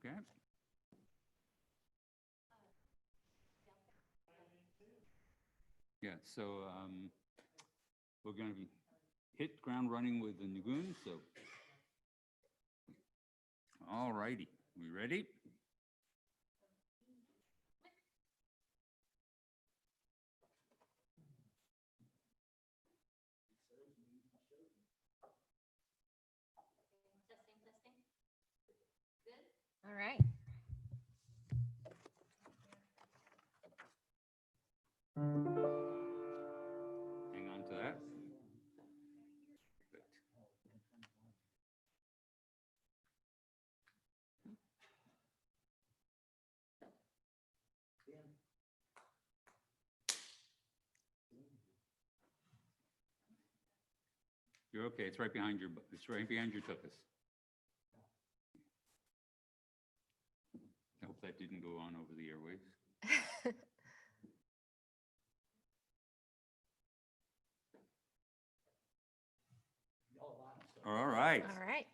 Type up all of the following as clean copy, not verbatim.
Okay. Yeah, so we're going to hit ground running with the Nigun. So, all righty, we ready? All right. Hang on to that. Good. You're okay. It's right behind your. It's right behind your tuchus. I hope that didn't go on over the airwaves. All right. All right.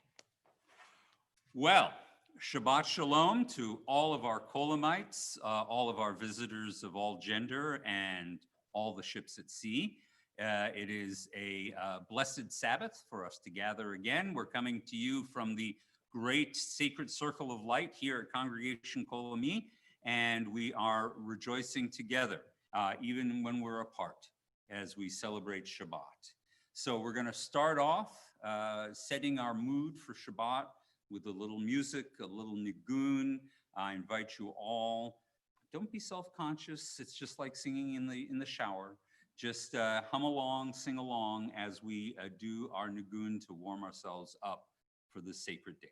Well, Shabbat Shalom to all of our Kolamites, all of our visitors of all gender, and all the ships at sea. It is a blessed Sabbath for us to gather again. We're coming to you from the great sacred circle of light here at Congregation Kolami, and we are rejoicing together, even when we're apart, as we celebrate Shabbat. So we're going to start off setting our mood for Shabbat with a little music, a little nigun. I invite you all, don't be self-conscious. It's just like singing in the shower. Just hum along, sing along as we do our nigun to warm ourselves up for this sacred day.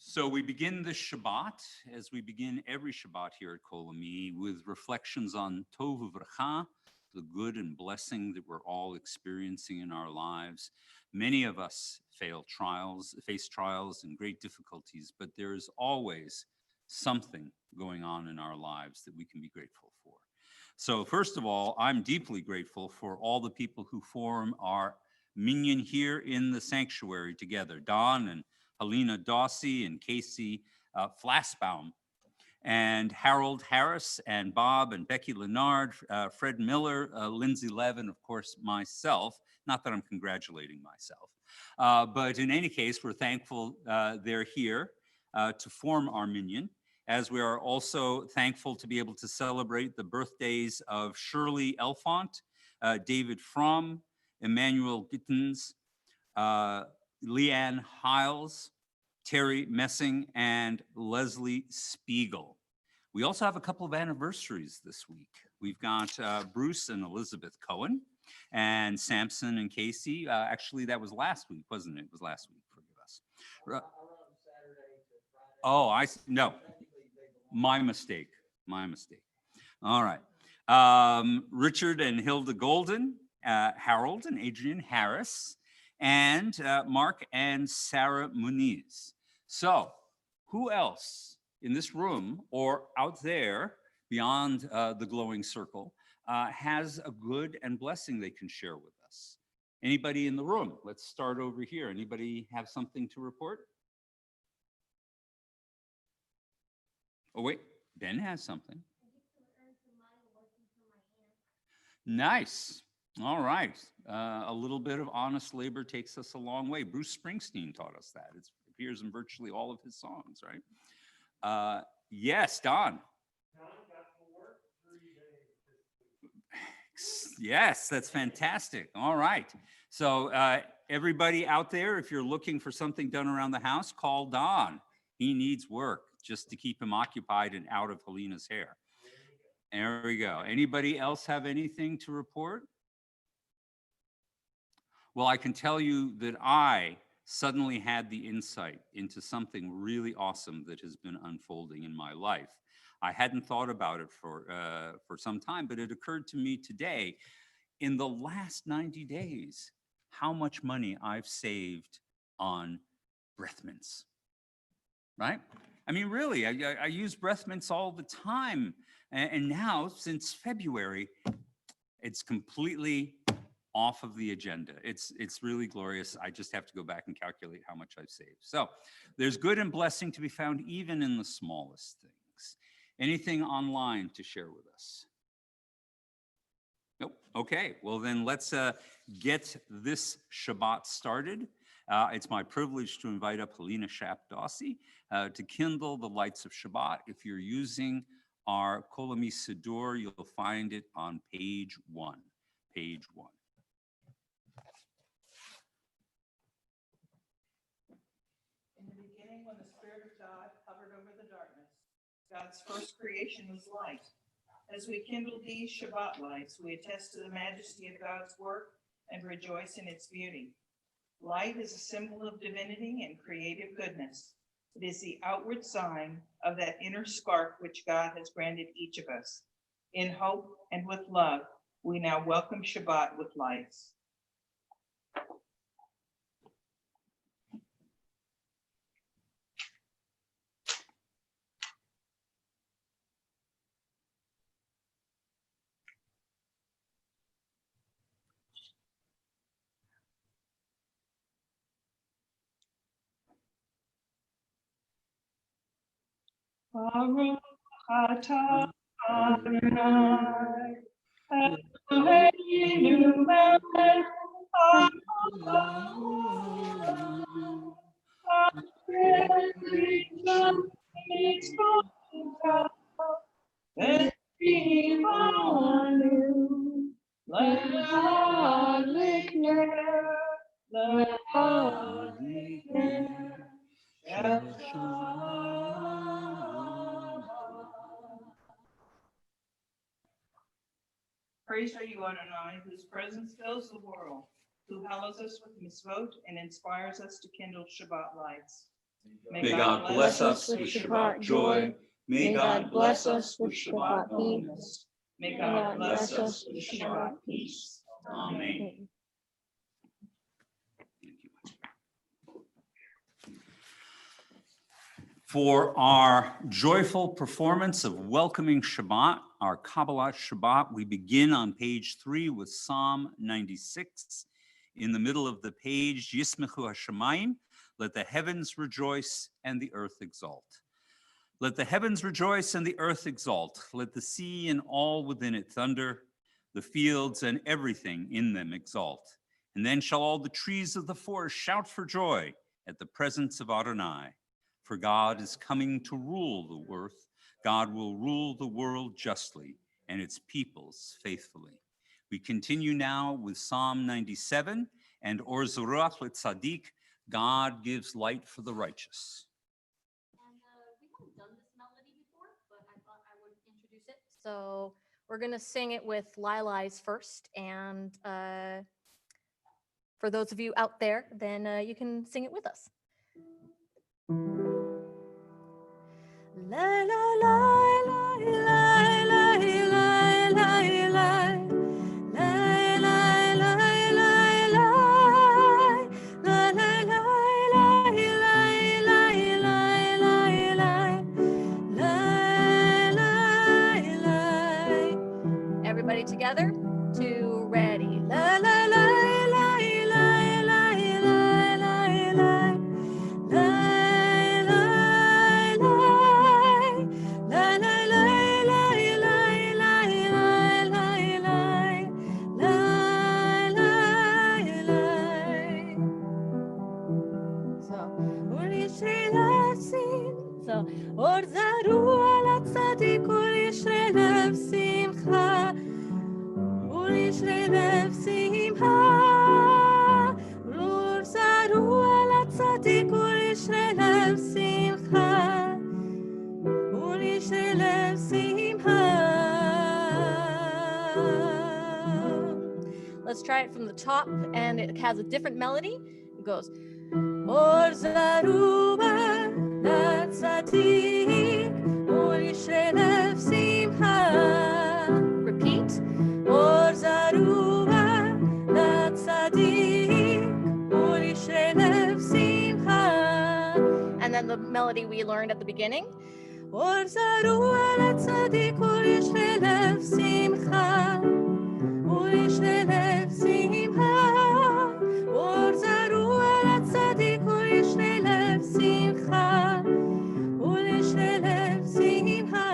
So we begin the Shabbat, as we begin every Shabbat here at Kolami, with reflections on Tov Uvracha, the good and blessing that we're all experiencing in our lives. Many of us face trials and great difficulties, but there is always something going on in our lives that we can be grateful for. So first of all, I'm deeply grateful for all the people who form our minyan here in the sanctuary together, Don and Helena Dawsey and Casey Flassbaum, and Harold Harris and Bob and Becky Leonard, Fred Miller, Lindsay Levin, of course, myself. Not that I'm congratulating myself, but in any case, we're thankful they're here to form our minyan, as we are also thankful to be able to celebrate the birthdays of Shirley Elfont, David Fromm, Emmanuel Gittens, Leanne Hiles, Terry Messing, and Leslie Spiegel. We also have a couple of anniversaries this week. We've got Bruce and Elizabeth Cohen, and Samson and Casey. Actually, that was last week, wasn't it? It was last week, forgive us. Oh, no, my mistake. All right. Richard and Hilda Golden, Harold and Adrian Harris, and Mark and Sarah Muniz. So who else in this room or out there beyond the glowing circle has a good and blessing they can share with us? Anybody in the room? Let's start over here. Anybody have something to report? Oh, wait, Ben has something. Nice. All right. A little bit of honest labor takes us a long way. Bruce Springsteen taught us that. It appears in virtually all of his songs, right? Yes, Don. Yes, that's fantastic. All right. So everybody out there, if you're looking for something done around the house, call Don. He needs work just to keep him occupied and out of Helena's hair. There we go. Anybody else have anything to report? Well, I can tell you that I suddenly had the insight into something really awesome that has been unfolding in my life. I hadn't thought about it for some time, but it occurred to me today, in the last 90 days, how much money I've saved on breath mints, right? I mean, really, I use breath mints all the time. And now, since February, it's completely off of the agenda. It's really glorious. I just have to go back and calculate how much I've saved. So there's good and blessing to be found even in the smallest things. Anything online to share with us? Nope. Okay, well then let's get this Shabbat started. It's my privilege to invite up Helena Shap-Dossi to kindle the lights of Shabbat. If you're using our Kolami Siddur, you'll find it on page 1. Page 1. In the beginning, when the Spirit of God hovered over the darkness, God's first creation was light. As we kindle these Shabbat lights, we attest to the majesty of God's work and rejoice in its beauty. Light is a symbol of divinity and creative goodness. It is the outward sign of that inner spark which God has granted each of us. In hope and with love, we now welcome Shabbat with lights. Baruch atah Adonai, Eloheinu melech haolam, ha'reishon mitzvotav, v'tzivanu le'adlik ner, le'adlik ner, shel Praise are you, Adonai, whose presence fills the world, who hallows us with mitzvot and inspires us to kindle Shabbat lights. May God bless us with Shabbat joy. May God bless us with Shabbat boldness. May God bless us with Shabbat peace. Amen. For our joyful performance of welcoming Shabbat, our Kabbalah Shabbat, we begin on page 3 with Psalm 96. In the middle of the page, Yismechu Hashemayim, let the heavens rejoice and the earth exult. Let the heavens rejoice and the earth exult. Let the sea and all within it thunder, the fields and everything in them exult. And then shall all the trees of the forest shout for joy at the presence of Adonai. For God is coming to rule the earth. God will rule the world justly and its peoples faithfully. We continue now with Psalm 97 and Or Zorach L'Tzadik, God gives light for the righteous. And we haven't done this melody before, but I thought I would introduce it. So we're going to sing it with Lila's first. And for those of you out there, then you can sing it with us. La la la la la la la la la Everybody together, 2, ready. La la la la So, Or zaru al tzadik u'lishrei lev simcha, u'lishrei lev simcha. Or zaru al tzadik u'lishrei lev simcha, u'lishrei lev simcha. Let's try it from the top, and it has a different melody. It goes, Or zaruba la tzadik, or yishrei lev simcha. Repeat. Or zaruba la tzadik, or yishrei lev simcha. And then the melody we learned at the beginning. Or zaruba la tzadik, or yishrei lev simcha. U'lishrei lev simcha, or zaru al tzadik, u'lishrei lev simcha, u'lishrei lev simcha.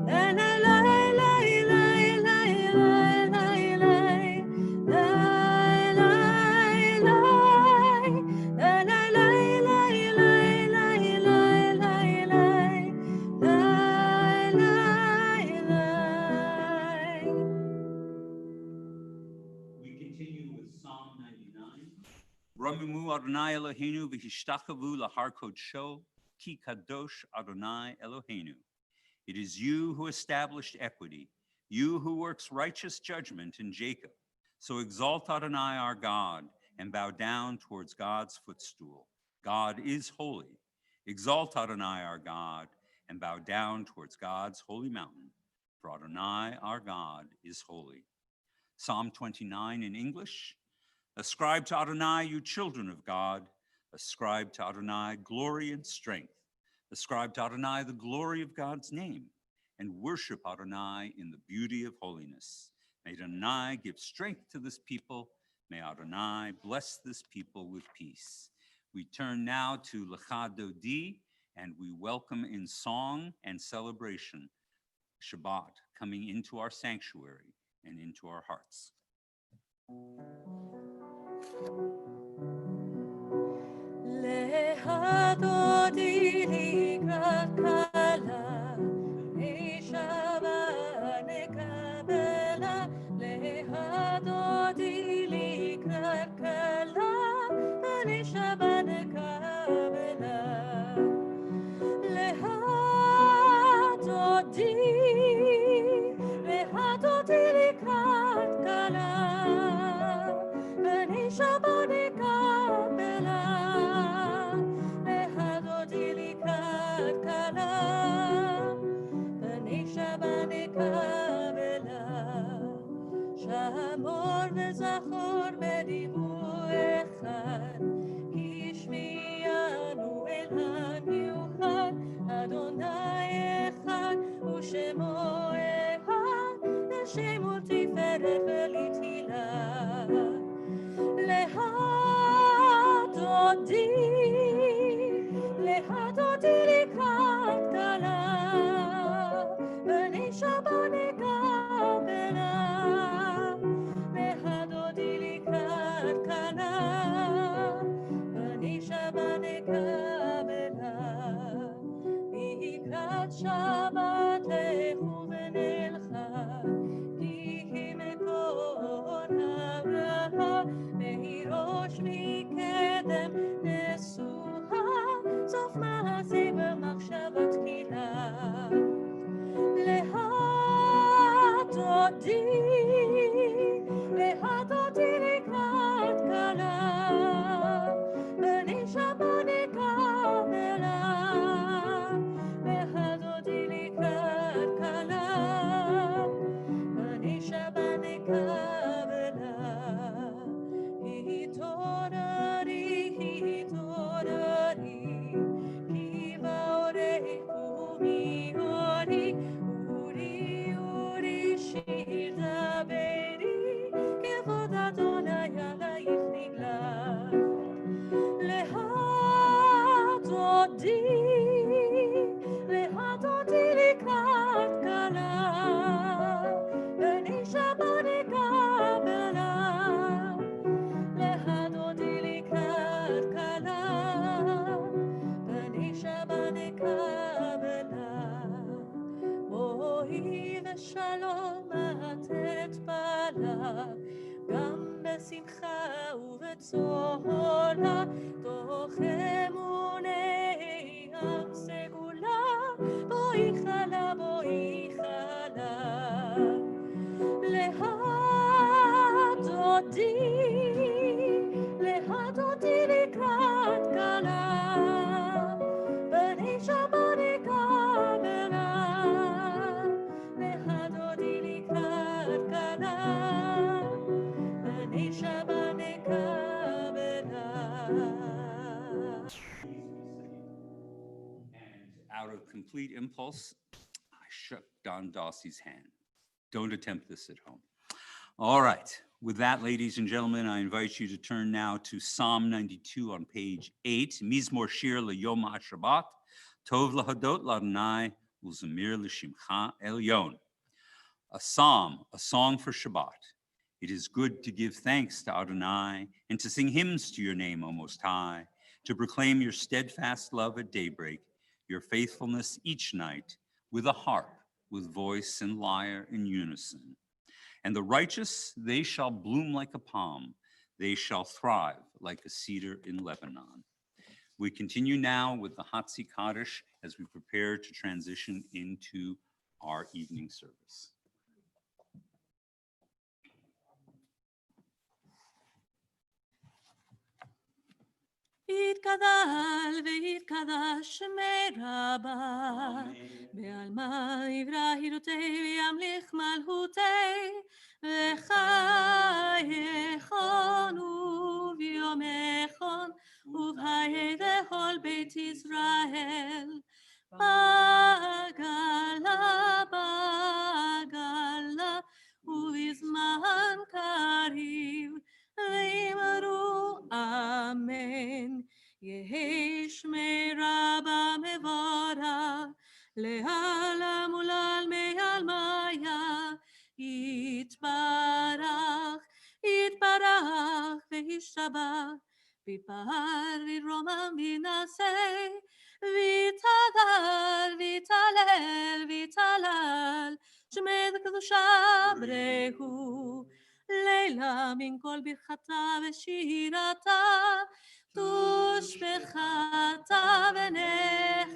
La la la la la la la la la la la Psalm 99. Ramimu Adonai Eloheinu v'hishtakavu lahar kodsho, ki kadosh Adonai Eloheinu. It is you who established equity, you who works righteous judgment in Jacob. So exalt Adonai our God and bow down towards God's footstool. God is holy. Exalt Adonai our God and bow down towards God's holy mountain. For Adonai our God is holy. Psalm 29 in English. Ascribe to Adonai, you children of God. Ascribe to Adonai glory and strength. Ascribe to Adonai the glory of God's name, and worship Adonai in the beauty of holiness. May Adonai give strength to this people. May Adonai bless this people with peace. We turn now to Lecha Dodi, and we welcome in song and celebration Shabbat coming into our sanctuary and into our hearts. Lecha Dodi likrat kala, Shabbat nekabela. Lecha Dodi likrat kala, Shabbat nekabela. Lecha Dodi likrat kala, Shabbat nekabela. Lecha Dodi likrat kala, Shabbat nekabela. Shamor וזכור בדיבור אחד, כי שמיענו אל המיוחד. אדוני אחד ושמו אחד, לשם ולתפארת ולתהילה. Lecha Dodi likrat kala, Shabbat nekabela. Lecha Dodi likrat kala, Shabbat nekabela. Mikrat Shabbat lechu ונלכה, כי היא מקור הברכה. ראש מקדם נשואה, סוף מעשה במחשבה תחילה. Lecha Dodi likrat kala, Shabbat nekabela. Lecha Dodi likrat kala, Shabbat nekabela. Hitorari, ki baorei kumiori, uri shir daberi, kevod Adonai alayich nigla. Lecha Dodi likrat kala, Shabbat nekabela. Lecha Dodi likrat kala, נקבלה, בואי ושלום את אתפלה, גם בשמחה ובצהלה, תוך אמוני עם סגולה, בואי חלה, בואי חלה. להדודי לקראת כלה, בני שבת נקבלה, להדודי לקראת כלה, בני שבת נקבלה. And out of complete impulse, I shook Don Dossey's hand. Don't attempt this at home. All right. With that, ladies and gentlemen, I invite you to turn now to Psalm 92 on page 8. Mizmor Shir LeYom HaShabbat, Tov Lahadot L'Adonai, Uzamir L'Shimcha Elyon. A psalm, a song for Shabbat. It is good to give thanks to Adonai and to sing hymns to your name, O Most High, to proclaim your steadfast love at daybreak, your faithfulness each night, with a harp, with voice and lyre in unison. And the righteous, they shall bloom like a palm. They shall thrive like a cedar in Lebanon. We continue now with the Hatzi Kaddish as we prepare to transition into our evening service. יתגדל ויתקדש שמי רבה, בעלמא יברא הילותי וימליך מלכותי, וחייכון וביומכון ובחיי לכל בית ישראל. בגלה בגלה ובזמן קריב ואמרו אמן. יהי שמי רבה מבורך לעלם ולעלמי עלמיה. יתברך יתברך וישתבח ויתפאר וירומם וינשא ויתהלל ויתהלל ויתהלל שמי קדושה ברכו לילה מן כל ברכתה ושירתה תושבחתה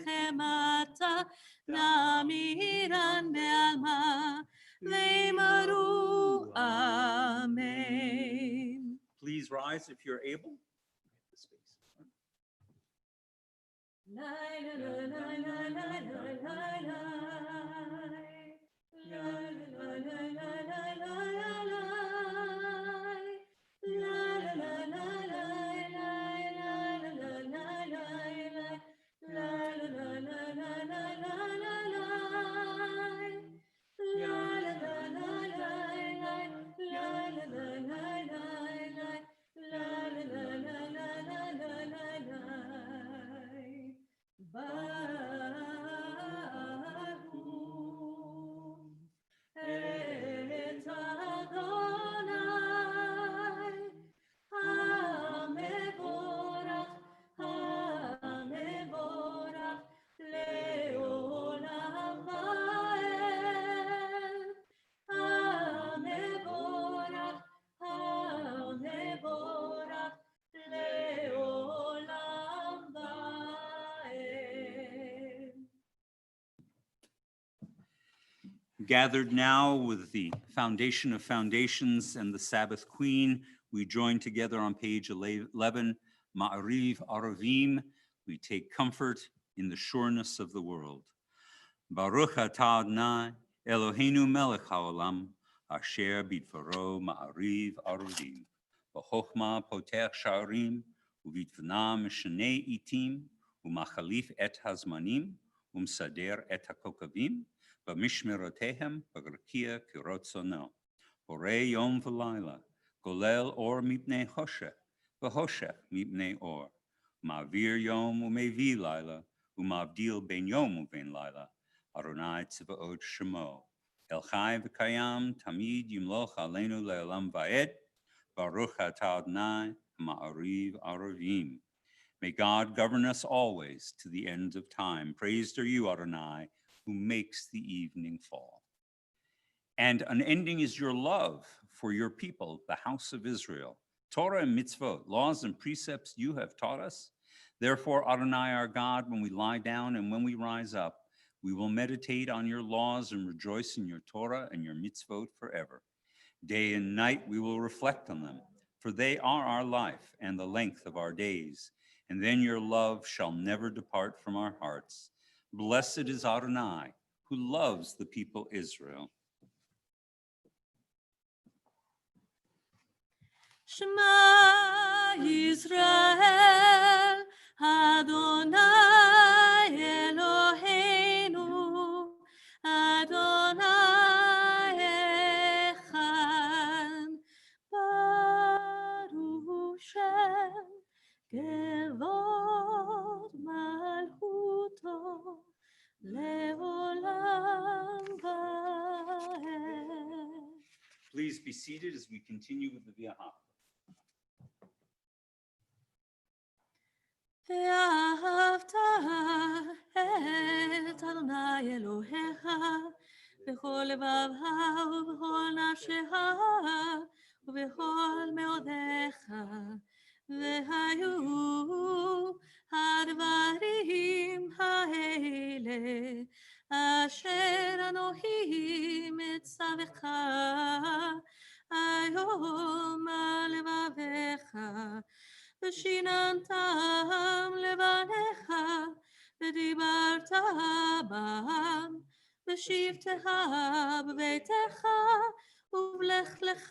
ונחמתה נמירן בעלמה ואמרו אמן. Please rise if you're able. Gathered now with the foundation of foundations and the Sabbath Queen, we join together on page 11, Ma'ariv Aravim. We take comfort in the sureness of the world. Baruch atah Adonai, Eloheinu melech haolam, asher bidvaro Ma'ariv Aravim. B'chokhmah potech sha'arim, u'bitvanah mishanei itim, u'machalif et hazmanim, u'msader et hakokavim, B'mishmerotehem b'grakia kirotzono. Borei yom v'layla, golel or mipnei hoshech, v'hoshech mipnei or. Ma'avir yom u'mevi layla, u'ma'avdil ben yom u'ben layla. Adonai tziva'ot shemo. El chai v'kayam tamid yimloch aleinu le'olam va'ed. Baruch atah Adonai ma'ariv aravim. May God govern us always to the end of time. Praised are you, Adonai, who makes the evening fall. And unending is your love for your people, the house of Israel. Torah and mitzvot, laws and precepts you have taught us. Therefore, Adonai, our God, when we lie down and when we rise up, we will meditate on your laws and rejoice in your Torah and your mitzvot forever. Day and night we will reflect on them, for they are our life and the length of our days. And then your love shall never depart from our hearts. Blessed is Adonai, who loves the people Israel. Shema Yisrael, Adonai Eloheinu, Adonai Echad, Baruch Shem, Kevod Malchuto, Leolam Vaed. Please be seated as we continue with the Via Hapa. ואהבת את אדוני אלוהיך בכל לבבך ובכל נפשך ובכל מאודיך, והיו הדברים האלה אשר אנוכי מצווך היום על לבביך, ושיננתם לבניך, ודיברת בם, בשבתך בביתך, ובלכתך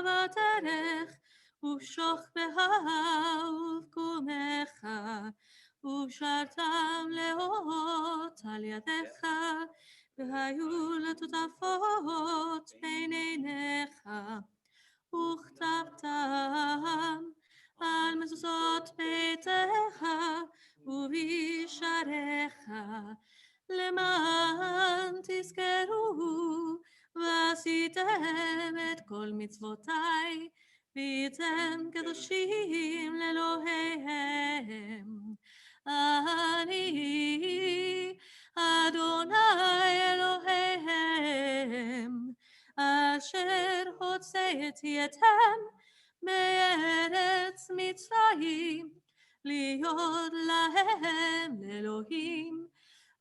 בדרך, ובשוכבך ובקומך, ובשרתם לאות על ידיך, והיו לטוטפות בין עיניך, וכתבתם על מזוזות ביתך ובשעריך, למען תזכרו ועשיתם את כל מצוותיי, והייתם קדושים לאלוהיהם. אני אדוני אלוהיהם, אשר הוצאתי אתם מארץ מצרים, להיות להם לאלוהים.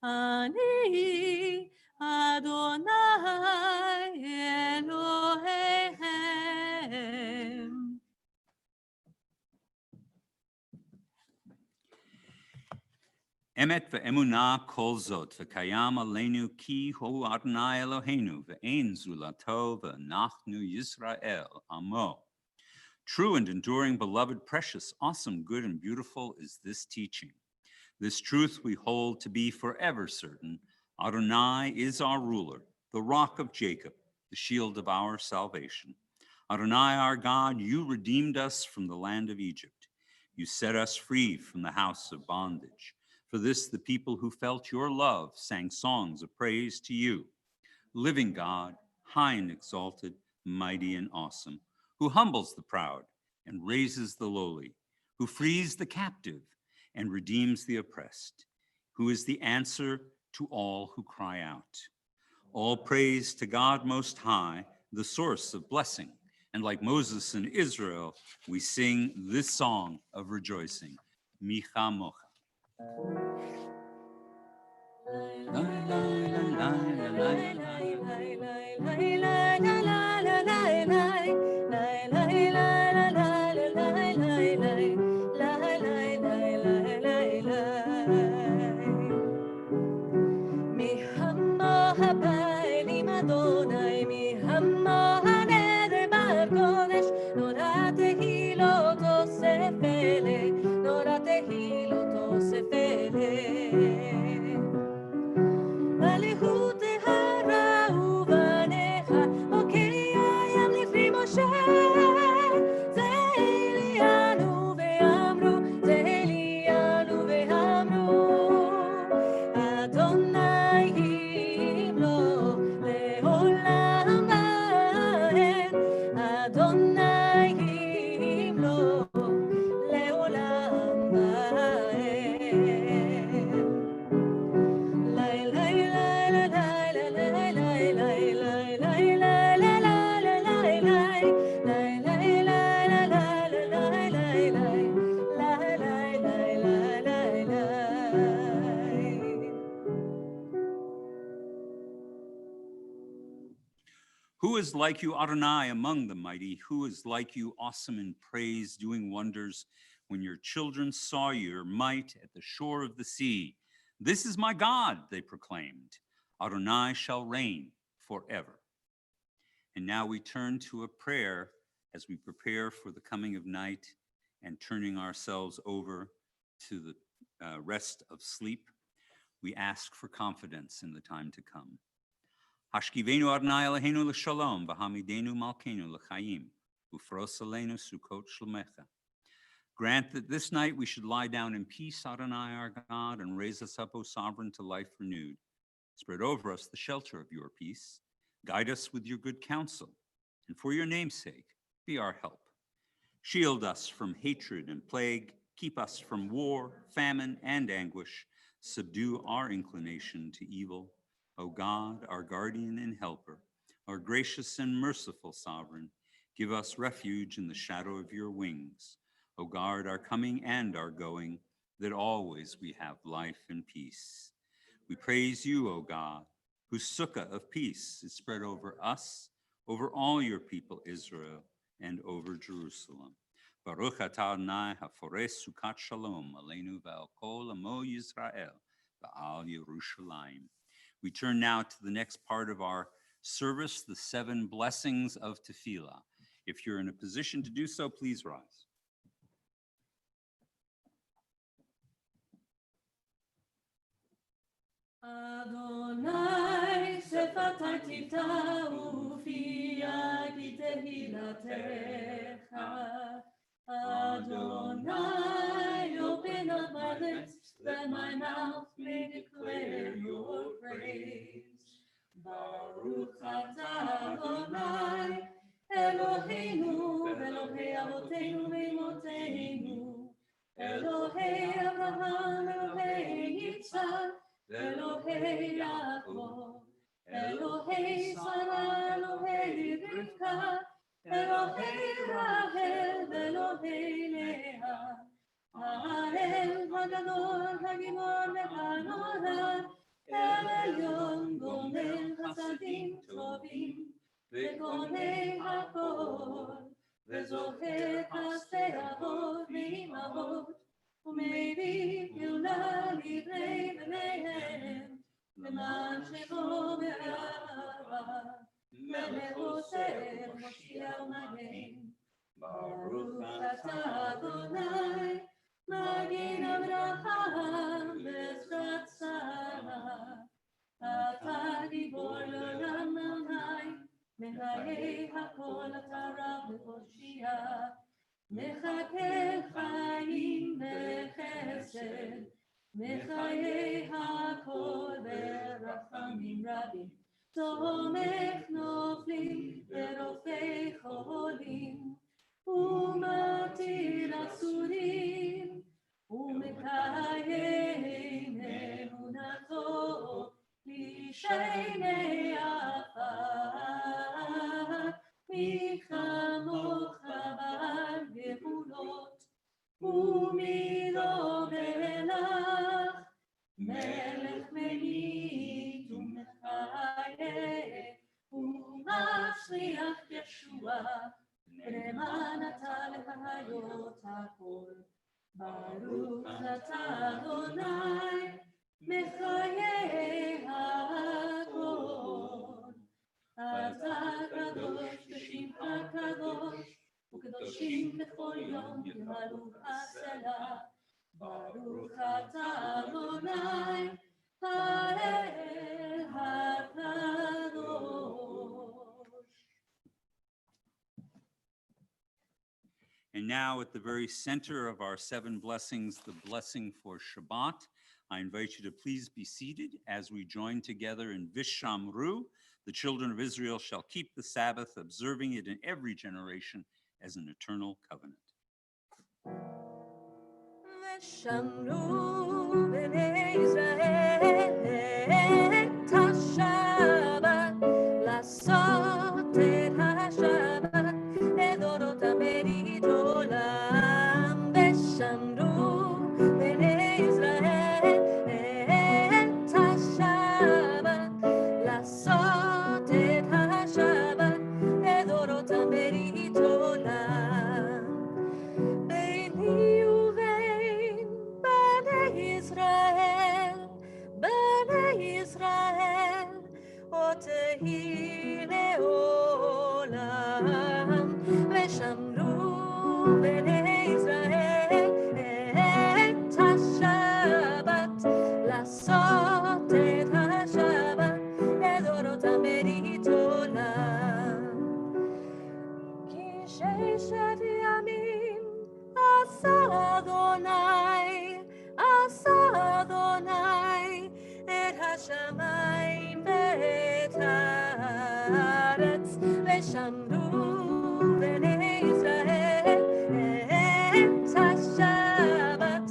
אני אדוני אלוהיהם. Emet ve'emunah kol zot, ve'kayam aleinu ki hu Adonai Eloheinu, ve'ein zulato ve'nachnu Yisrael amo. True and enduring, beloved, precious, awesome, good, and beautiful is this teaching. This truth we hold to be forever certain. Adonai is our ruler, the rock of Jacob, the shield of our salvation. Adonai, our God, you redeemed us from the land of Egypt. You set us free from the house of bondage. For this, the people who felt your love sang songs of praise to you. Living God, high and exalted, mighty and awesome, who humbles the proud and raises the lowly, who frees the captive and redeems the oppressed, who is the answer to all who cry out. All praise to God Most High, the source of blessing. And like Moses and Israel, we sing this song of rejoicing, Micha Mocha. Adonai himlo leolam. Who is like you, Adonai, among the mighty? Who is like you, awesome in praise, doing wonders? When your children saw your might at the shore of the sea, this is my God, they proclaimed. Adonai shall reign forever. And now we turn to a prayer as we prepare for the coming of night and turning ourselves over to the rest of sleep. We ask for confidence in the time to come. Hashkivenu Adonai Eloheinu l'shalom, v'hamidenu malkeinu l'chaim, ufros aleinu sukkot shlemecha. Grant that this night we should lie down in peace, Adonai our God, and raise us up, O sovereign, to life renewed. Spread over us the shelter of your peace. Guide us with your good counsel, and for your name's sake, be our help. Shield us from hatred and plague. Keep us from war, famine, and anguish. Subdue our inclination to evil. O God, our guardian and helper, our gracious and merciful sovereign, give us refuge in the shadow of your wings. O guard our coming and our going, that always we have life and peace. We praise you, O God, whose sukkah of peace is spread over us, over all your people Israel, and over Jerusalem. Baruch atah Adonai hafores sukkot shalom aleinu ve'al kol amo Yisrael ve'al Yerushalayim. We turn now to the next part of our service, the 7 blessings of tefillah. If you're in a position to do so, please rise. Adonai sefatai tiftahu fiyah ki tehilatecha. Adonai, open up my lips, that my mouth may declare your praise. Baruch atah Adonai, Eloheinu, Elohei Avoteinu ve'imoteinu, Elohei Abraham, Elohei Yitzhak, Elohei Yaakov, Elohei Sarah, Elohei Rivka, Elohei Rachel, Elohei Leah, Ha'el Hagadol, Hagimon ve'hanora, El Elyon, Gomer Chasadim Tovim, Ve'gonei Hakol, Ve'zoher Kasei Avot Ve'imavot, U'mevi Geulah Livrei B'neihem, Le'man Shemo be'ahava, Melech Oseh Moshiach Magen. Baruch atah Adonai, Magin Avraham Bezrat Sarah. Atah Gibor L'olam Adonai, Mehayei Hakol atah Rav Le'Hoshia. Mechakeh Chaim Bechesed, Mechayei Hakol Berachamim Rabim. Tomech noflim verofei cholim, umatir asurim, umekayem emunato lishenei afar, michamocha bar gevulot, umidor elach, melech menit umechayeh, u'mashliach Yeshua, למען אתה להחיות הכל. ברוך אתה אדוני, מחיי הכל. אתה קדוש ושמך קדוש, וקדושים בכל יום ימלאו הסלע. ברוך אתה אדוני, האל הקדוש. And now at the very center of our 7 blessings, the blessing for Shabbat. I invite you to please be seated as we join together in Vishamru. The children of Israel shall keep the Sabbath, observing it in every generation as an eternal covenant. ושמרו בני ישראל את השבת, לעשות את השבת לדורות ברית עולם. ושמרו בני ישראל את השבת, לעשות את השבת והיא לעולם, ושמרו בני ישראל את השבת, לעשות את השבת לדורותם ברית עולם. כי ששת ימים עשה אדוני את השמיים ואת הארץ, ושמרו בני ישראל את השבת,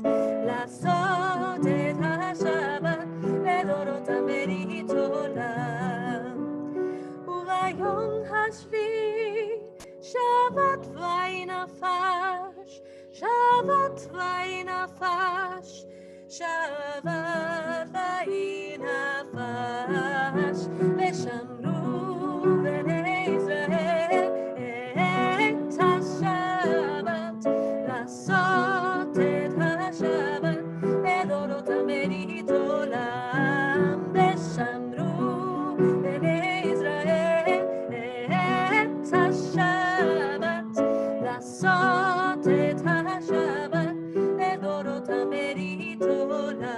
לעשות את השבת לדורותם ברית עולם. וביום השביעי שבת וינפש, שבת וינפש, שבת וינפש, ושמרו בני ישראל את השבת, לעשות את השבת לדורותם ברית עולם, ושמרו בני ישראל את השבת, לעשות את השבת לדורותם ברית עולם.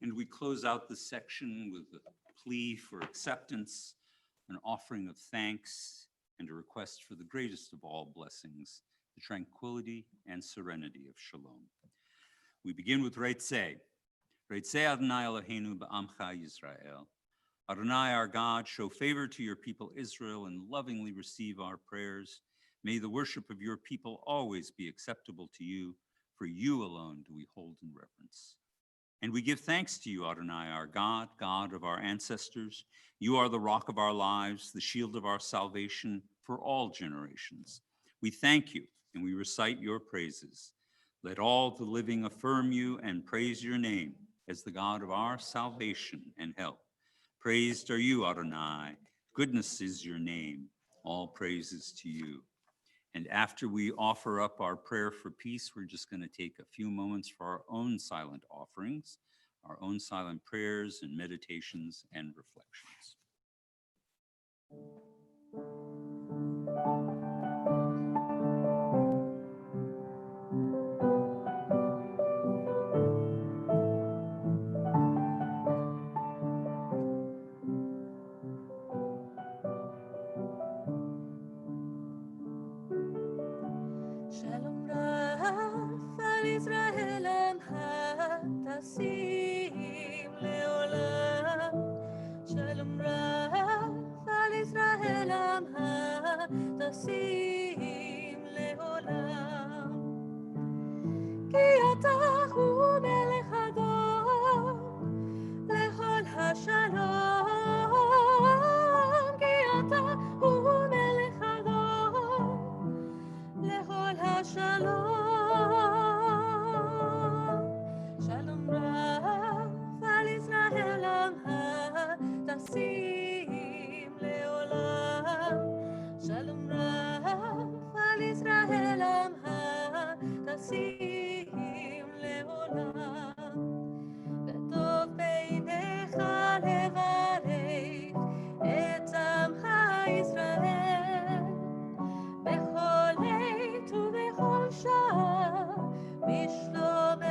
And we close out this section with a plea for acceptance, an offering of thanks, and a request for the greatest of all blessings, the tranquility and serenity of shalom. We begin with Reitzeh. Reitzeh Adonai Eloheinu ba'amcha Yisrael. Adonai, our God, show favor to your people Israel and lovingly receive our prayers. May the worship of your people always be acceptable to you, for you alone do we hold in reverence. And we give thanks to you, Adonai, our God, God of our ancestors. You are the rock of our lives, the shield of our salvation for all generations. We thank you and we recite your praises. Let all the living affirm you and praise your name as the God of our salvation and help. Praised are you, Adonai. Goodness is your name. All praises to you. And after we offer up our prayer for peace, we're just going to take a few moments for our own silent offerings, our own silent prayers and meditations and reflections. Shalom Raf al Israel amha tasim leolam. Shalom Raf al Israel amha tasim leolam. Ki ata hu melech hador lechol hashalom. Ki ata hu melech hador לכל השלום. שלום רב על ישראל עמך תשים לעולם. שלום רב על ישראל עמך תשים לעולם. וטוב בעיניך לברך את עמך ישראל בכל עת ובכל שעה בשלומך.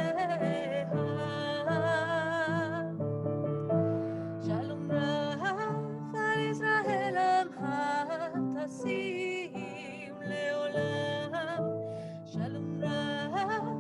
שלום רב על ישראל עמך תשים לעולם. שלום רב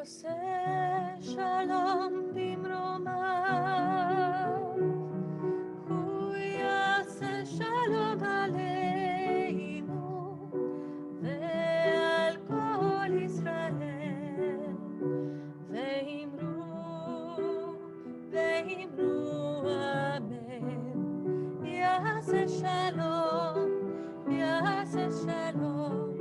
עושה שלום במרומיו, הוא יעשה שלום עלינו ועל כל ישראל, ואמרו אמן. יעשה שלום, יעשה שלום,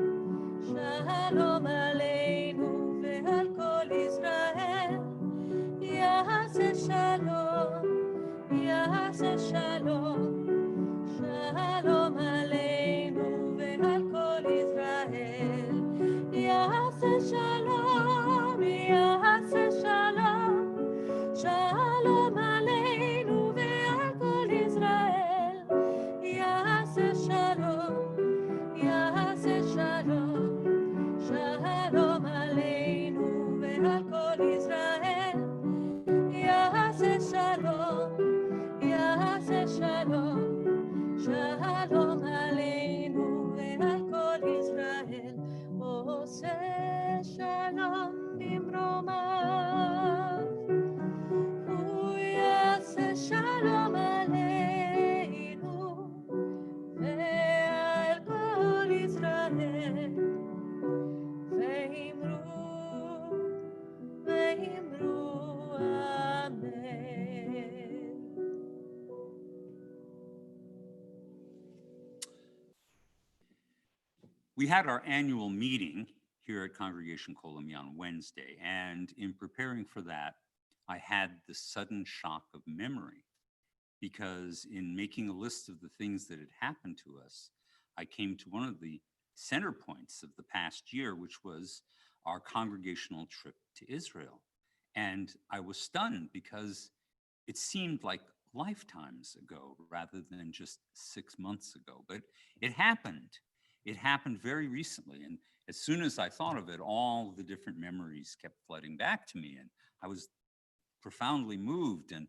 שלום עלינו ועל כל ישראל. יעשה שלום, יעשה שלום, שלום עלינו ועל כל ישראל. יעשה שלום, יעשה שלום, שלום עלינו ועל כל ישראל. יעשה שלום, יעשה שלום, שלום עלינו ועל כל ישראל. יעשה שלום, יעשה שלום, שלום עלינו ועל כל ישראל. עושה שלום במרומיו, הוא יעשה שלום עלינו ועל כל ישראל. ואמרו אמן. We had our annual meeting here at Congregation Kol Ami on Wednesday, and in preparing for that, I had the sudden shock of memory, because in making a list of the things that had happened to us, I came to one of the center points of the past year, which was our congregational trip to Israel. And I was stunned because it seemed like lifetimes ago rather than just 6 months ago. But it happened. It happened very recently. And as soon as I thought of it, all the different memories kept flooding back to me. And I was profoundly moved. And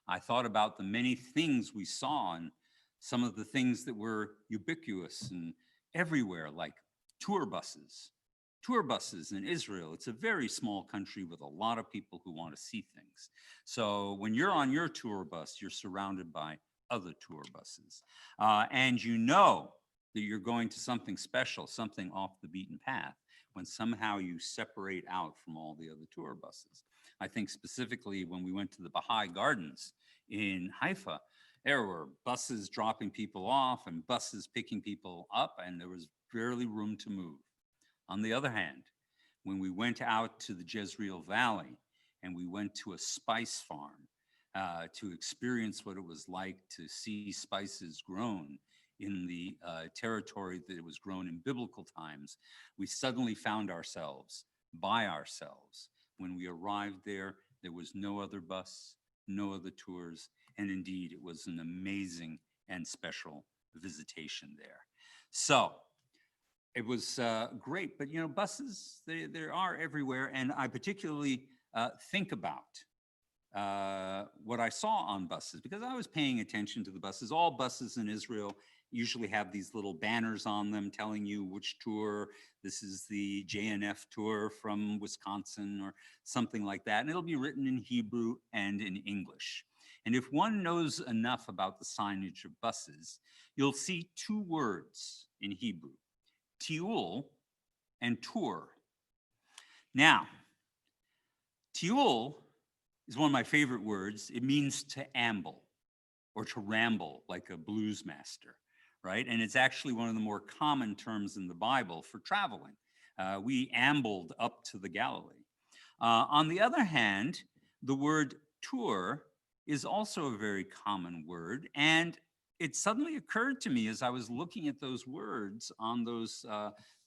I thought about the many things we saw and some of the things that were ubiquitous and everywhere, like tour buses. Tour buses in Israel, it's a very small country with a lot of people who want to see things. So when you're on your tour bus, you're surrounded by other tour buses. And you know that you're going to something special, something off the beaten path, when somehow you separate out from all the other tour buses. I think specifically when we went to the Baha'i Gardens in Haifa, there were buses dropping people off and buses picking people up, and there was barely room to move. On the other hand, when we went out to the Jezreel Valley and we went to a spice farm to experience what it was like to see spices grown in the territory that it was grown in biblical times, we suddenly found ourselves by ourselves. When we arrived there, there was no other bus, no other tours, and indeed, it was an amazing and special visitation there. So it was great, but you know, buses, they are everywhere, and I particularly think about what I saw on buses, because I was paying attention to the buses. All buses in Israel usually have these little banners on them telling you which tour. This is the JNF tour from Wisconsin or something like that, and it'll be written in Hebrew and in English. And if one knows enough about the signage of buses, you'll see two words in Hebrew, tiul and tour. Now, tiul is one of my favorite words. It means to amble or to ramble like a blues master, right? And it's actually one of the more common terms in the Bible for traveling. We ambled up to the Galilee. On the other hand, the word tour is also a very common word. And it suddenly occurred to me as I was looking at those words on those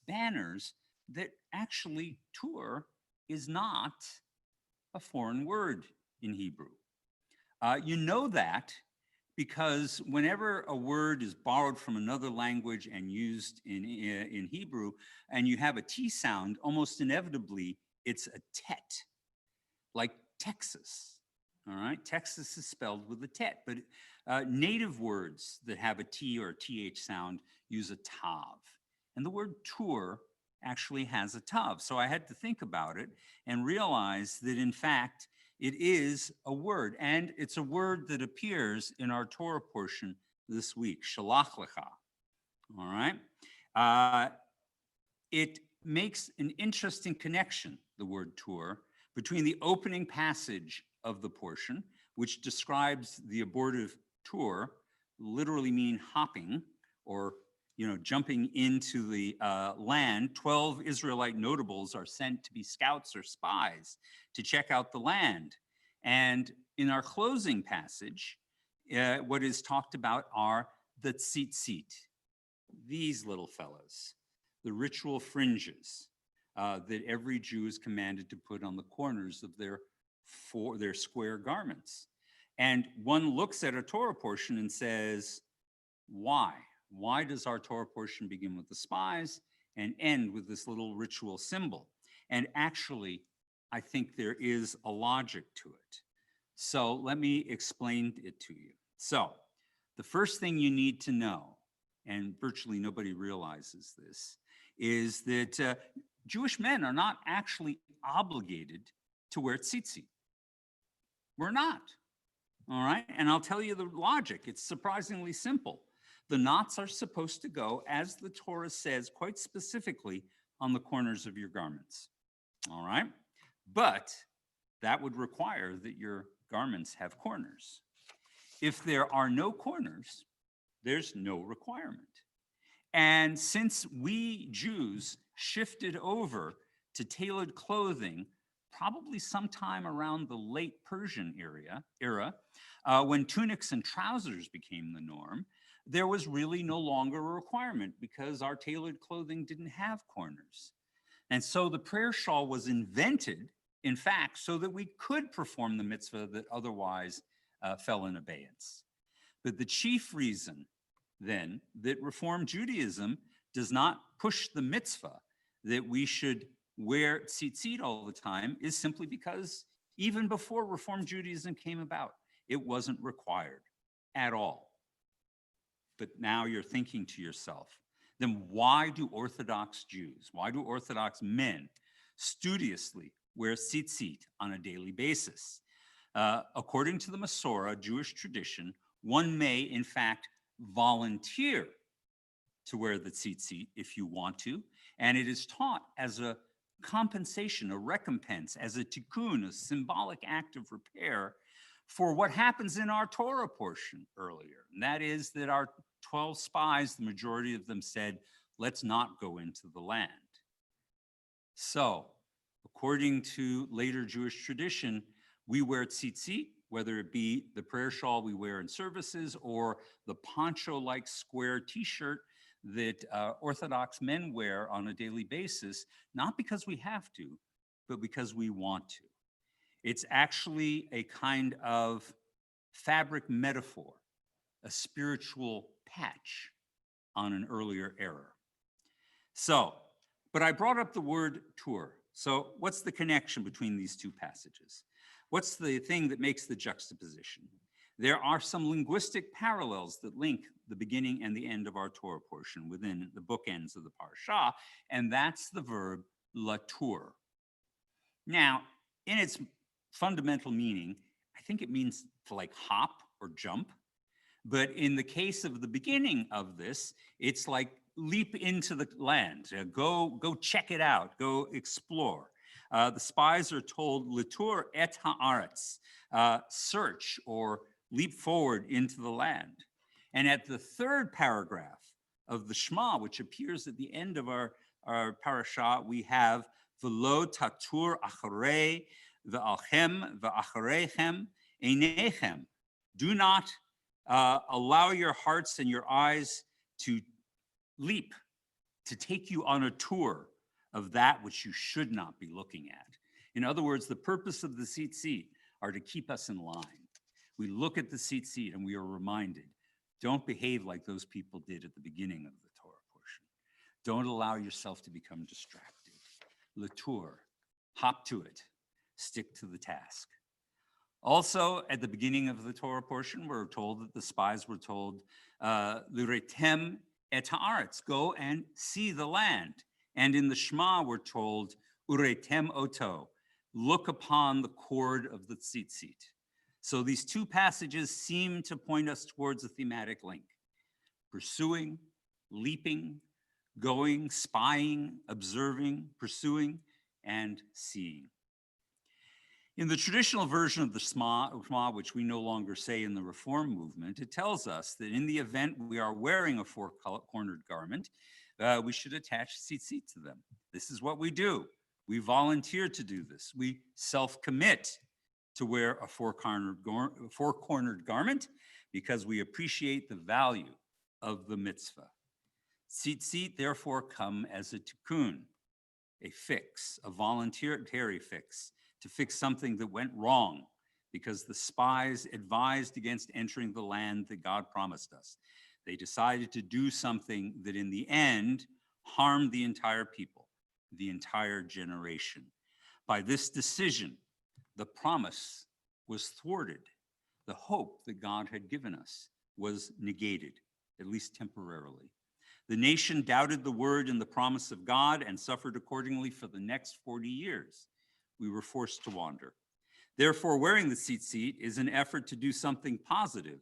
banners that actually tour is not a foreign word in Hebrew. You know that because whenever a word is borrowed from another language and used in Hebrew, and you have a T sound, almost inevitably it's a tet, like Texas. All right, Texas is spelled with a tet, but native words that have a T or a TH sound use a tav. And the word tour actually has a tav. So I had to think about it and realize that, in fact, it is a word, and it's a word that appears in our Torah portion this week, shalach lecha. All right? It makes an interesting connection, the word tur, between the opening passage of the portion, which describes the abortive tur, literally mean hopping or jumping into the land. 12 Israelite notables are sent to be scouts or spies to check out the land. And in our closing passage, what is talked about are the tzitzit, these little fellows, the ritual fringes that every Jew is commanded to put on the corners of their square garments. And one looks at a Torah portion and says, why? Why does our Torah portion begin with the spies and end with this little ritual symbol? And actually, I think there is a logic to it. So let me explain it to you. So the first thing you need to know, and virtually nobody realizes this, is that Jewish men are not actually obligated to wear tzitzit. We're not, all right? And I'll tell you the logic. It's surprisingly simple. The knots are supposed to go, as the Torah says quite specifically, on the corners of your garments, all right? But that would require that your garments have corners. If there are no corners, there's no requirement. And since we Jews shifted over to tailored clothing, probably sometime around the late Persian era, when tunics and trousers became the norm, there was really no longer a requirement because our tailored clothing didn't have corners. And so the prayer shawl was invented, in fact, so that we could perform the mitzvah that otherwise fell in abeyance. But the chief reason then that Reform Judaism does not push the mitzvah that we should wear tzitzit all the time is simply because even before Reform Judaism came about, it wasn't required at all. But now you're thinking to yourself, then why do Orthodox Jews, why do Orthodox men studiously wear tzitzit on a daily basis? According to the Masorah, Jewish tradition, one may, in fact, volunteer to wear the tzitzit if you want to, and it is taught as a compensation, a recompense, as a tikkun, a symbolic act of repair for what happens in our Torah portion earlier. And that is that our 12 spies, the majority of them said, let's not go into the land. So, according to later Jewish tradition, we wear tzitzit, whether it be the prayer shawl we wear in services or the poncho-like square t-shirt that Orthodox men wear on a daily basis, not because we have to, but because we want to. It's actually a kind of fabric metaphor, a spiritual patch on an earlier era. So, but I brought up the word tur. So what's the connection between these two passages? What's the thing that makes the juxtaposition? There are some linguistic parallels that link the beginning and the end of our Torah portion within the bookends of the parashah, and that's the verb latur. Now, in its fundamental meaning, I think it means to like hop or jump. But in the case of the beginning of this, it's like leap into the land, go check it out, go explore. The spies are told, latur et haaretz, search or leap forward into the land. And at the third paragraph of the Shema, which appears at the end of our parashah, we have v'lo tatur acharei v'alchem v'achareichem einechem. Do not allow your hearts and your eyes to leap, to take you on a tour of that which you should not be looking at. In other words, the purpose of the tzitzit are to keep us in line. We look at the tzitzit and we are reminded, don't behave like those people did at the beginning of the Torah portion. Don't allow yourself to become distracted. Latur, hop to it, stick to the task. Also, at the beginning of the Torah portion, we're told that the spies were told, Liretem et haaretz, go and see the land. And in the Shema, we're told, uretem oto, look upon the cord of the tzitzit. So these two passages seem to point us towards a thematic link: pursuing, leaping, going, spying, observing, pursuing, and seeing. In the traditional version of the Shema, which we no longer say in the Reform movement, it tells us that in the event we are wearing a four-cornered garment, we should attach tzitzit to them. This is what we do. We volunteer to do this. We self-commit to wear a four-cornered garment because we appreciate the value of the mitzvah. Tzitzit therefore come as a tikkun, a fix, a voluntary fix, to fix something that went wrong because the spies advised against entering the land that God promised us. They decided to do something that in the end harmed the entire people, the entire generation. By this decision, the promise was thwarted. The hope that God had given us was negated, at least temporarily. The nation doubted the word and the promise of God and suffered accordingly for the next 40 years. We were forced to wander. Therefore, wearing the tzitzit is an effort to do something positive,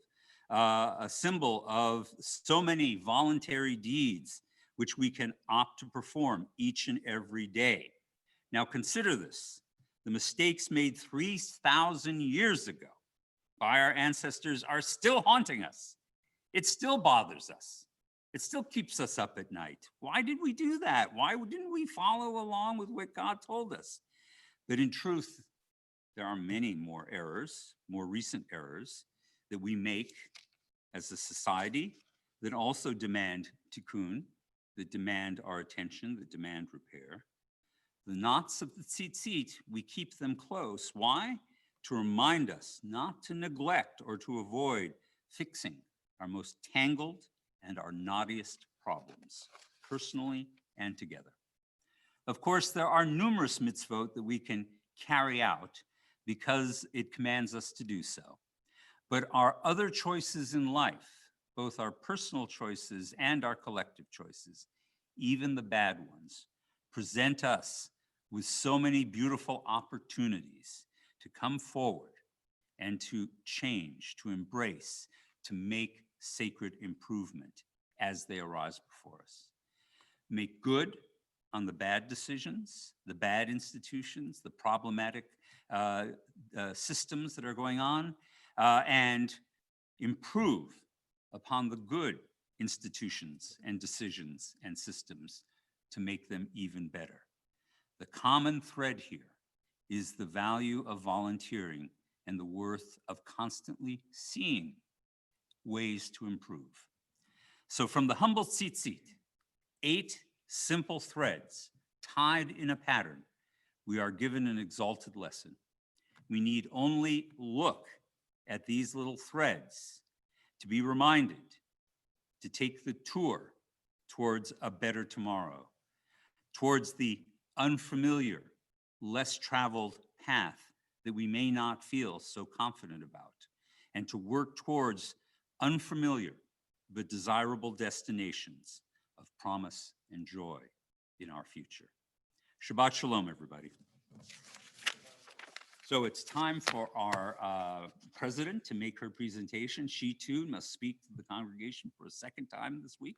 a symbol of so many voluntary deeds which we can opt to perform each and every day. Now consider this: the mistakes made 3,000 years ago by our ancestors are still haunting us. It still bothers us. It still keeps us up at night. Why did we do that? Why didn't we follow along with what God told us? But in truth, there are many more errors, more recent errors, that we make as a society that also demand tikkun, that demand our attention, that demand repair. The knots of the tzitzit, we keep them close. Why? To remind us not to neglect or to avoid fixing our most tangled and our knottiest problems, personally and together. Of course, there are numerous mitzvot that we can carry out because it commands us to do so. But our other choices in life, both our personal choices and our collective choices, even the bad ones, present us with so many beautiful opportunities to come forward and to change, to embrace, to make sacred improvement as they arise before us. Make good on the bad decisions, the bad institutions, the problematic systems that are going on, and improve upon the good institutions and decisions and systems to make them even better. The common thread here is the value of volunteering and the worth of constantly seeing ways to improve. So from the humble tzitzit, 8 simple threads tied in a pattern, we are given an exalted lesson. We need only look at these little threads to be reminded to take the tour towards a better tomorrow, towards the unfamiliar, less traveled path that we may not feel so confident about, and to work towards unfamiliar but desirable destinations of promise and joy in our future. Shabbat Shalom, everybody. So it's time for our president to make her presentation. She too must speak to the congregation for a second time this week.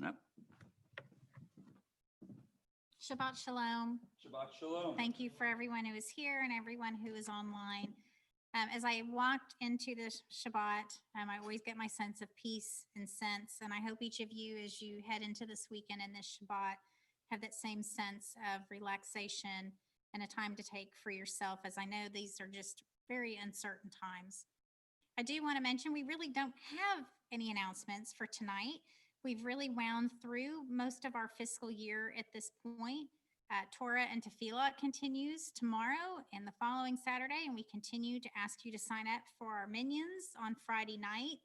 Yep. Shabbat Shalom. Shabbat Shalom. Thank you for everyone who is here and everyone who is online. As I walked into this Shabbat, I always get my sense of peace and sense, and I hope each of you, as you head into this weekend and this Shabbat, have that same sense of relaxation and a time to take for yourself, as I know these are just very uncertain times. I do want to mention we really don't have any announcements for tonight. We've really wound through most of our fiscal year at this point. Torah and Tefillah continues tomorrow and the following Saturday, and we continue to ask you to sign up for our minions on Friday night.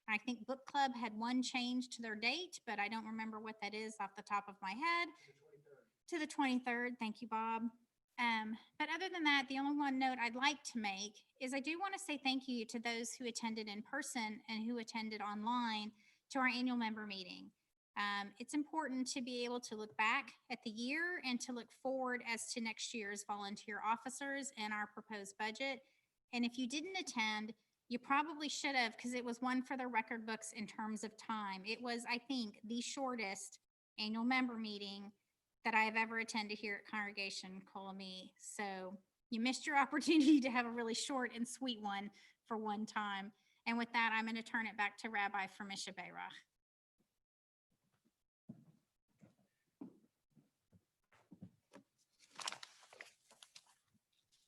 I think Book Club had one change to their date, but I don't remember what that is off the top of my head. To the 23rd. Thank you, Bob. But other than that, the only one note I'd like to make is I do want to say thank you to those who attended in person and who attended online to our annual member meeting. It's important to be able to look back at the year and to look forward as to next year's volunteer officers and our proposed budget. And if you didn't attend, you probably should have, because it was one for the record books in terms of time. It was, I think, the shortest annual member meeting that I have ever attended here at Congregation Colamy. So you missed your opportunity to have a really short and sweet one for one time. And with that, I'm going to turn it back to Rabbi for Mishaberach.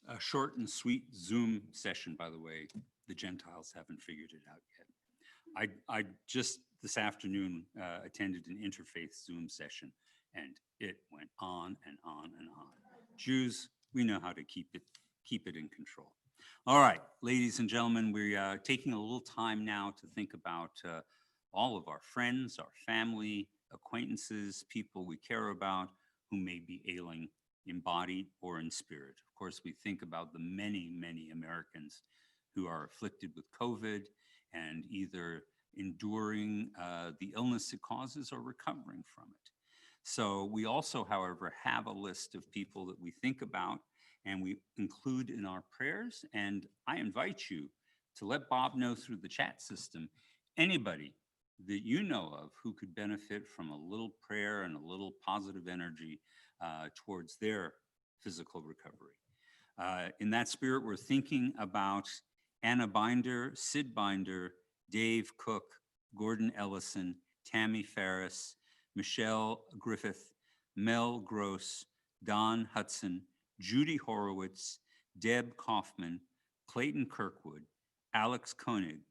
A short and sweet Zoom session, by the way. The Gentiles haven't figured it out yet. I just this afternoon attended an interfaith Zoom session, and it went on and on and on. Jews, we know how to keep it in control. All right, ladies and gentlemen, we're taking a little time now to think about all of our friends, our family, acquaintances, people we care about who may be ailing in body or in spirit. Of course, we think about the many, many Americans who are afflicted with COVID and either enduring the illness it causes or recovering from it. So we also, however, have a list of people that we think about and we include in our prayers. And I invite you to let Bob know through the chat system, anybody that you know of who could benefit from a little prayer and a little positive energy towards their physical recovery. In that spirit, we're thinking about Anna Binder, Sid Binder, Dave Cook, Gordon Ellison, Tammy Ferris, Michelle Griffith, Mel Gross, Don Hudson, Judy Horowitz, Deb Kaufman, Clayton Kirkwood, Alex Koenig,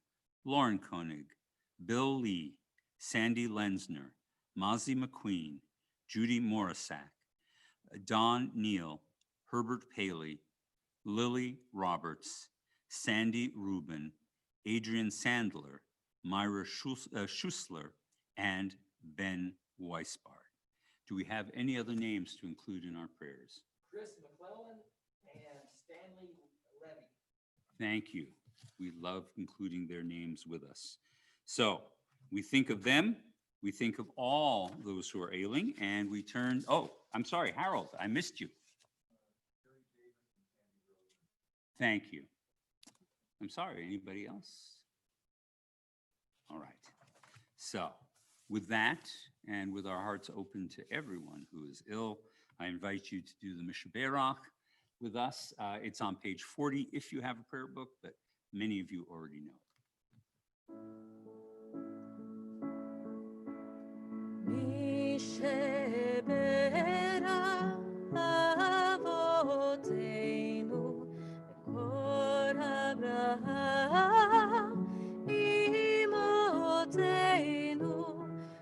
Lauren Koenig, Bill Lee, Sandy Lensner, Mazi McQueen, Judy Morisak, Don Neal, Herbert Paley, Lily Roberts, Sandy Rubin, Adrian Sandler, Myra Schussler, and Ben Weisbart. Do we have any other names to include in our prayers? Chris McClellan and Stanley Levy. Thank you. We love including their names with us. So we think of them, we think of all those who are ailing, and we turn, oh, I'm sorry, Harold, I missed you. Thank you. I'm sorry, anybody else? All right. So with that, and with our hearts open to everyone who is ill, I invite you to do the Mishaberach with us. It's on page 40 if you have a prayer book, but many of you already know it.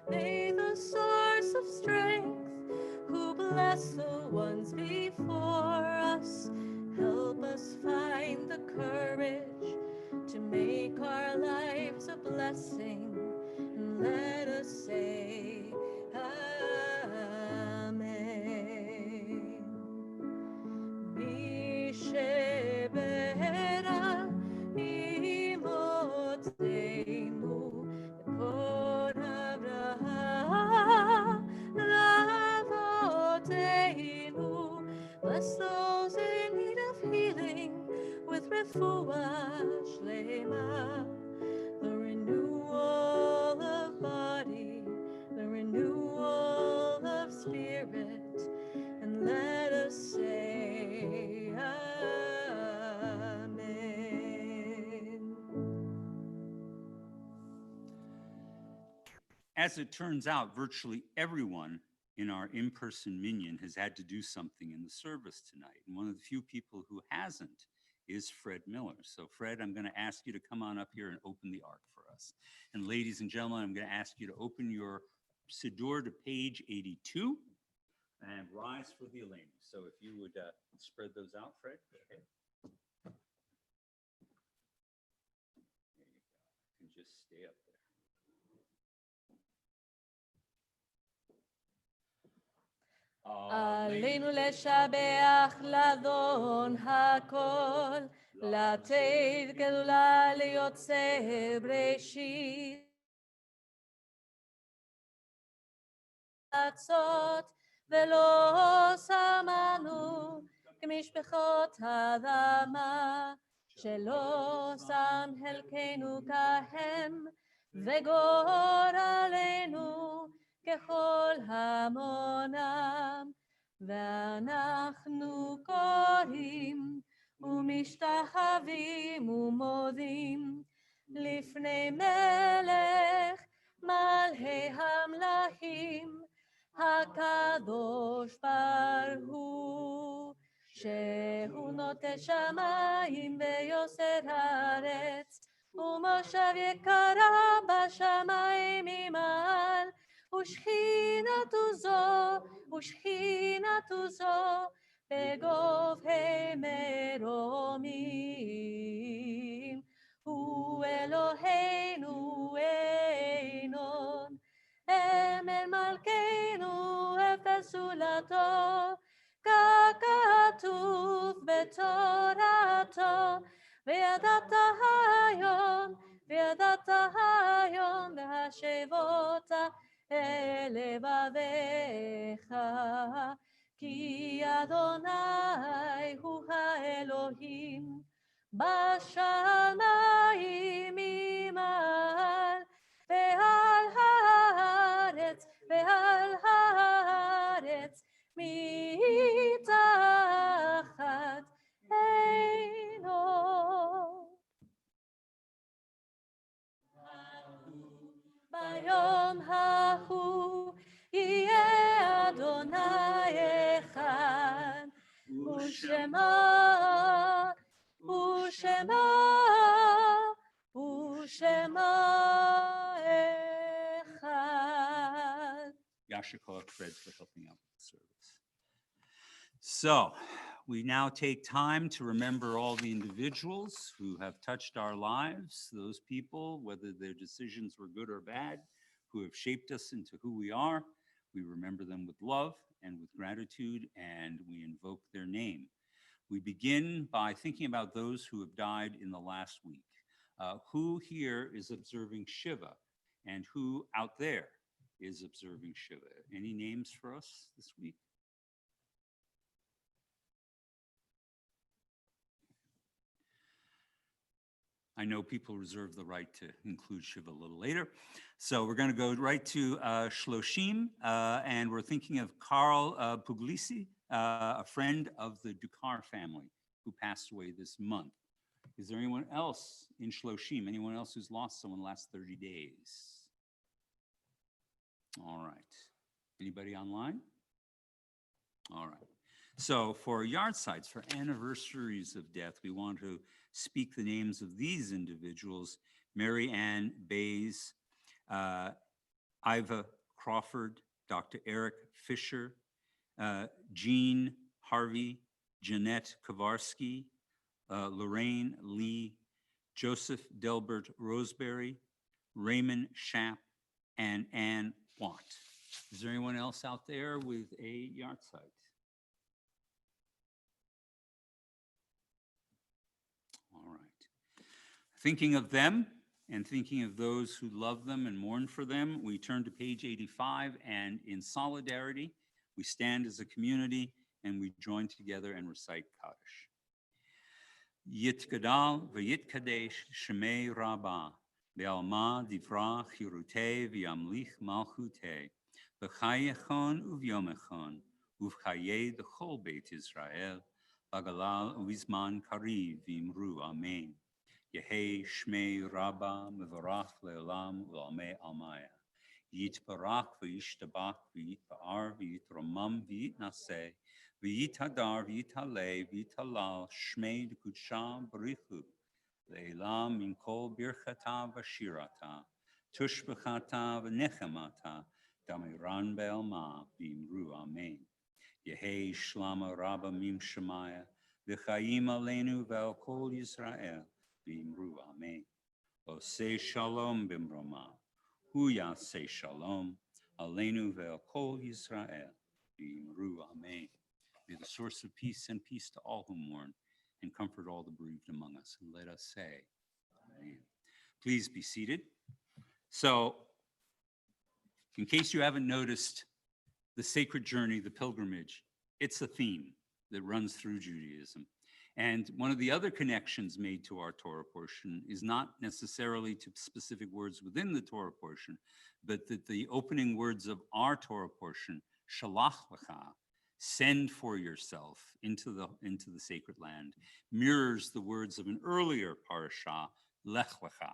May the source of strength, who bless the ones before us, help us find the courage to make our lives a blessing, and let us say Amen. Mishebera imotenu kod Avraham lavotenu. Bless those in need of healing with refuah shlema, the renewal of body, the renewal of spirit, and let us say Amen. As it turns out, virtually everyone in our in-person minyan has had to do something in the service tonight. And one of the few people who hasn't is Fred Miller. So Fred, I'm going to ask you to come on up here and open the ark for us. And ladies and gentlemen, I'm going to ask you to open your Siddur to page 82 and rise for the Eleni. So if you would spread those out, Fred. Go ahead. There you go. You can just stay up there. עלינו לשבח לאדון הכל, לתת גדולה ליוצא בראשית. ארצות, ולא שמענו כמשפחות האדמה, שלא שם חלקנו כהם, וגורלנו ככל המונם. ואנחנו קוראים ומשתחווים ומודים לפני מלך מלכי המלכים, הקדוש ברוך הוא, שהוא נוטה שמיים ויוסר הארץ, ומושב יקרה בשמיים ממעל, ושכינתו זו בגובהי מרומים. הוא אלוהינו עינון, אמן מלכנו אפס זולתו, ככתוב בתורתו, וידעת היום והשבות אל לבביך, כי אדוני הוא האלוהים בשמיים ממעל, ועל הארץ מתחת עינו. ביום ההוא יהיה אדוני אחד, ושמו אחד. Yasha Koach Fred for helping out with the service. So we now take time to remember all the individuals who have touched our lives, those people, whether their decisions were good or bad, who have shaped us into who we are. We remember them with love and with gratitude, and we invoke their name. We begin by thinking about those who have died in the last week. Who here is observing Shiva, and who out there is observing Shiva? Any names for us this week? I know people reserve the right to include Shiva a little later. So we're going to go right to Shloshim, and we're thinking of Carl Puglisi, a friend of the Dukar family who passed away this month. Is there anyone else in Shloshim, anyone else who's lost someone in the last 30 days? All right. Anybody online? All right. So for yard sites, for anniversaries of death, we want to speak the names of these individuals: Mary Ann Bays, Iva Crawford, Dr. Eric Fisher, Jean Harvey, Jeanette Kowarski, Lorraine Lee, Joseph Delbert Roseberry, Raymond Schapp, and Ann Watt. Is there anyone else out there with a yard site? All right. Thinking of them and thinking of those who love them and mourn for them, we turn to page 85, and in solidarity, we stand as a community and we join together and recite Kaddish. Yitgadal v'yitkadesh shemei Rabbah, be'alma divra chirutei v'yamlich malchutei, v'chayechon uvyomechon, uvchaye d'chol beit Israel, bagalal uvizman kariv v'imru amen. Yehei shmei Rabbah mevorach le'olam u'lamei almaya. Yitbarach v'yishtabach v'yitpa'ar v'yitromam v'yitnaseh v'yithadar v'yithaleh v'yithalal shmei d'kudsha b'richu le'elam min kol birchata v'shirata tushbechata v'nechemata damiran be'alma v'imru amen. Yehei shlama Rabbah mim shemaya v'chayim aleinu ve'al kol Yisrael v'imru amen. Oseh shalom b'mroma hu yaseh shalom aleinu ve'al kol Yisrael v'imru amen. May the source of peace send peace to all who mourn and comfort all the bereaved among us. And let us say, amen. Please be seated. So, in case you haven't noticed, The sacred journey, the pilgrimage, it's a theme that runs through Judaism. And one of the other connections made to our Torah portion is not necessarily to specific words within the Torah portion, but that the opening words of our Torah portion, Shalach Lecha, send for yourself into the sacred land, mirrors the words of an earlier parasha, Lech Lecha,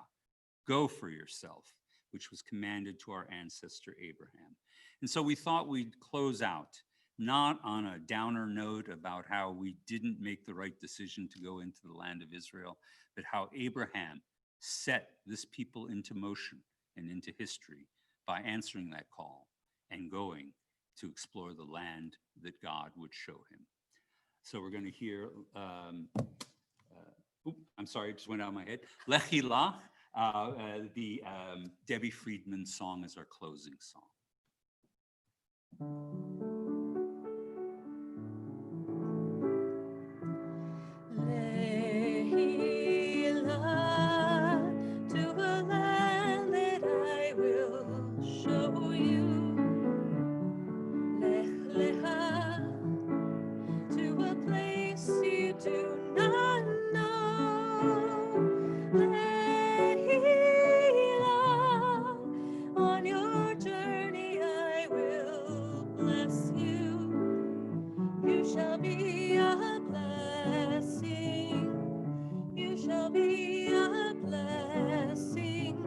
go for yourself, which was commanded to our ancestor Abraham. And so we thought we'd close out, not on a downer note about how we didn't make the right decision to go into the land of Israel, but how Abraham set this people into motion and into history by answering that call and going to explore the land that God would show him. So we're going to hear, I'm sorry, it just went out of my head. Lechi Lach, the Debbie Friedman song is our closing song. To a land that I will show you. Lech Lecha, to a place you do not know. Lehilah, on your journey I will bless you. You shall be a blessing. You shall be a blessing.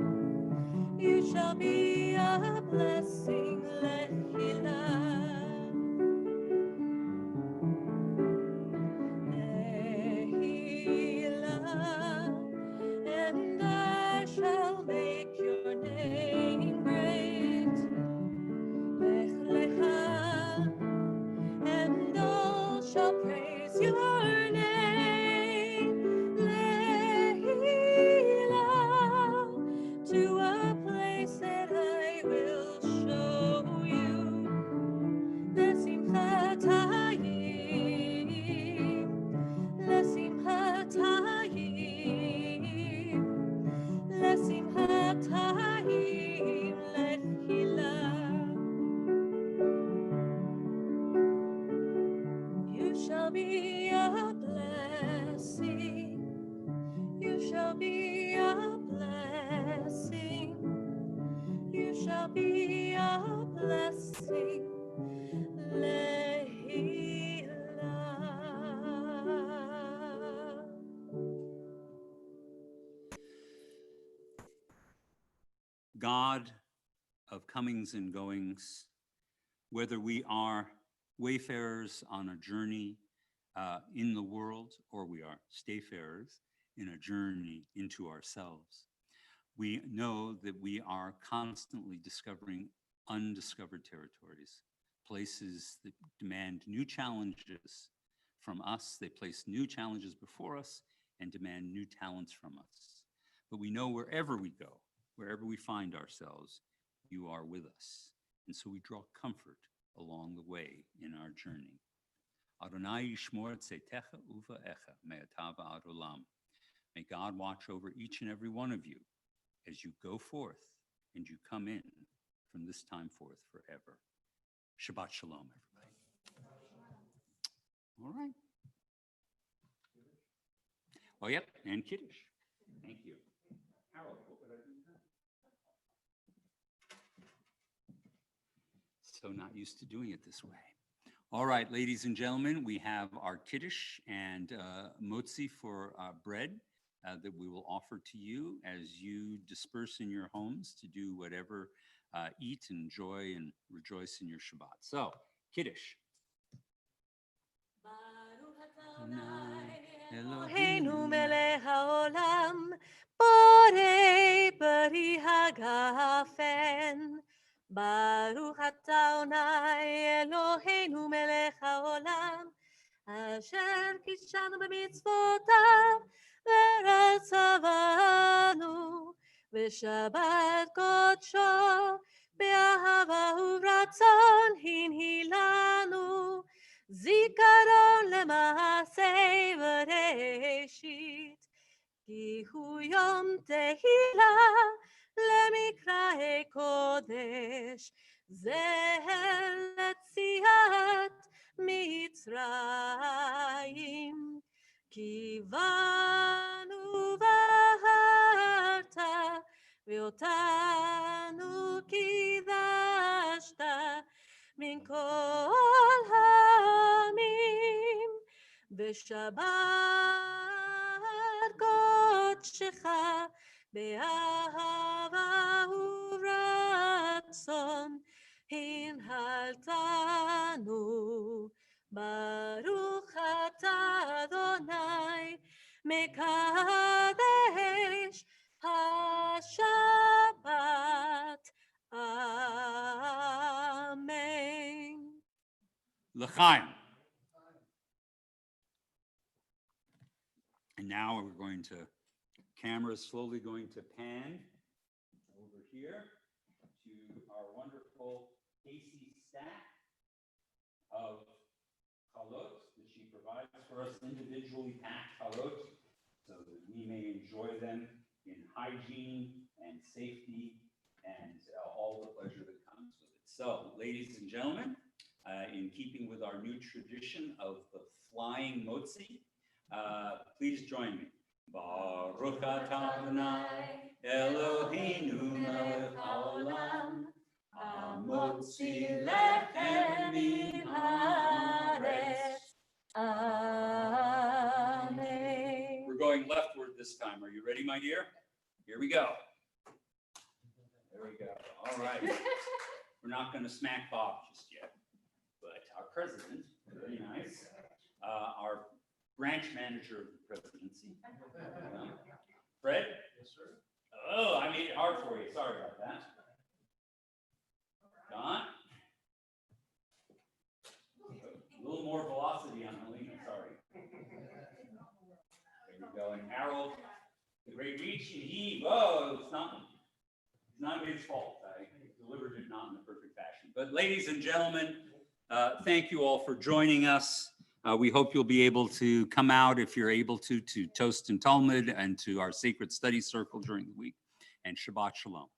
You shall be a blessing. Lehilah. And I shall make your name great. Lech Lecha, and all shall praise your name. Lehilah, to a place that I will show you. Lesimchat hayim, lesimchat hayim, lesimchat hayim, lehilah. You shall be a blessing. You shall be a blessing. You shall be a blessing. Lehilah. God of comings and goings, whether we are wayfarers on a journey in the world or we are stayfarers in a journey into ourselves, we know that we are constantly discovering undiscovered territories, places that demand new challenges from us. They place new challenges before us and demand new talents from us. But we know wherever we go, wherever we find ourselves, you are with us. And so we draw comfort along the way in our journey. Adonai yishmor tzetecha uvaecha me'ata va'ad olam. May God watch over each and every one of you as you go forth and you come in from this time forth forever. Shabbat shalom, everybody. All right. Oh, yep, and Kiddush. Thank you. Harold, what would I do now? So not used to doing it this way. All right, ladies and gentlemen, we have our Kiddush and motzi for bread that we will offer to you as you disperse in your homes to do whatever, eat, enjoy, and rejoice in your Shabbat. So, Kiddush. Eloheinu melech haolam, borei bari hagafen. Baruch atah Adonai Eloheinu melech haolam, asher kishanu b'mitzvotav v'ratzavanu v'shabbat kodsho be'ahava u'ratzon hinhilanu. Zikaron lema'aseh v'reshit, ki hu yom tehillah lemikrae kodesh, zeher יציאת מצרים. כי באנו בהרת ואותנו קידשת מן כל העמים בשבת קודשך באהבה וברצון הנהלתנו. ברוך אתה אדוני מקדש השבת. אמן. L'chaim. And now we're going to, camera is slowly going to pan over here to our wonderful Casey stack of chalot that she provides for us, individually packed chalot, so that we may enjoy them in hygiene and safety and all the pleasure that comes with it. So, ladies and gentlemen, in keeping with our new tradition of the flying motzi, please join me. Baruch atah Adonai Eloheinu melech haolam, hamotzi lechem min haaretz. Amen. We're going leftward this time. Are you ready, my dear? Here we go. There we go. All right. We're not going to smack Bob just yet, but our president, very nice, our branch manager of the presidency, Fred? Yes, sir. Oh, I made it hard for you. Sorry about that. Don? A little more velocity on Helena, sorry. There we go. And Harold, the great reach and heave. Oh, it's not his fault. I delivered it not in the perfect fashion. But ladies and gentlemen, thank you all for joining us. We hope you'll be able to come out, if you're able to Toast and Talmud and to our sacred study circle during the week. And Shabbat Shalom.